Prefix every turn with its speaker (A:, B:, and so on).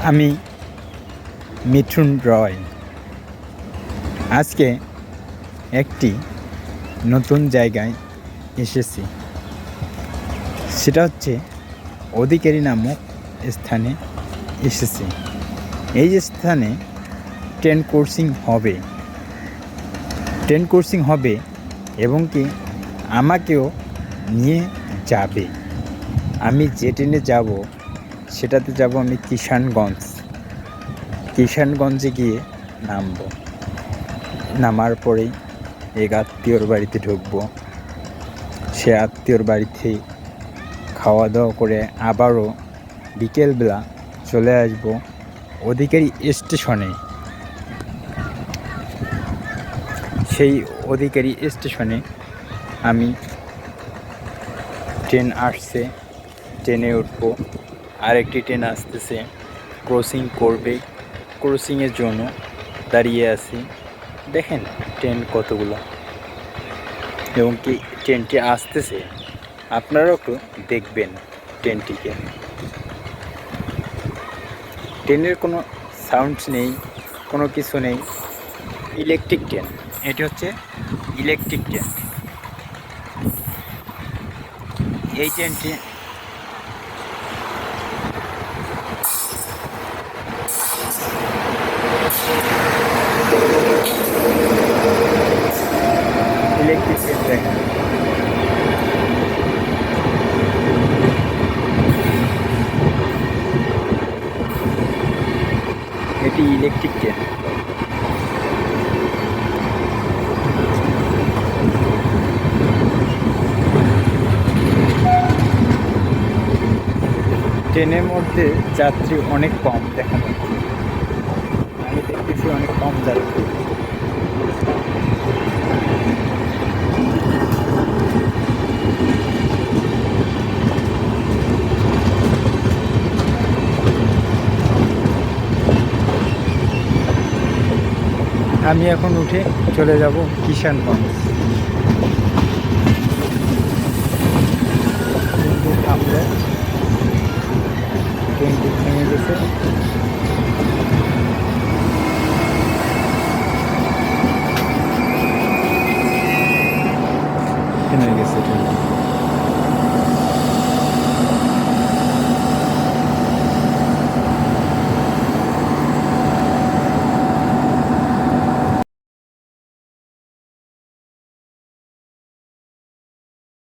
A: আমি মিঠুন রয়। আজকে একটি নতুন জায়গায় এসেছি, সেটা হচ্ছে অধিকারী নামক স্থানে এসেছি। এই স্থানে ট্রেন কোর্সিং হবে এবং কি আমাকেও নিয়ে যাবে। আমি যে ট্রেনে যাব সেটাতে যাব আমি কিষানগঞ্জে গিয়ে নামার পরেই এক আত্মীয়র বাড়িতে ঢুকবো। সে আত্মীয়র বাড়িতে খাওয়া দাওয়া করে আবারও বিকেলবেলা চলে আসবো অধিকারী স্টেশনে। সেই অধিকারী স্টেশনে আমি ট্রেন আসছে, ট্রেনে উঠবো। আরেকটি ট্রেন আসতেছে, ক্রসিং করবে, ক্রসিংয়ের জন্য দাঁড়িয়ে আছি। দেখেন ট্রেন কতগুলো এবং কি ট্রেনটি আসতেছে, আপনারাও একটু দেখবেন ট্রেনটিকে। ট্রেনের কোনো সাউন্ড নেই, কোনো কিছু নেই। ইলেকট্রিক ট্রেন, এটি হচ্ছে ইলেকট্রিক ট্রেন। এই ট্রেনটি ইলেকট্রিক ট্রেন দেখেন। এটি ইলেকট্রিক ট্রেন। ট্রেনের মধ্যে যাত্রী অনেক কম দেখা যাচ্ছে, আমি দেখতেছি অনেক কম যাত্রী। আমি এখন উঠে চলে যাব কিষানগঞ্জ। ট্রেনটি থেমে গেছে।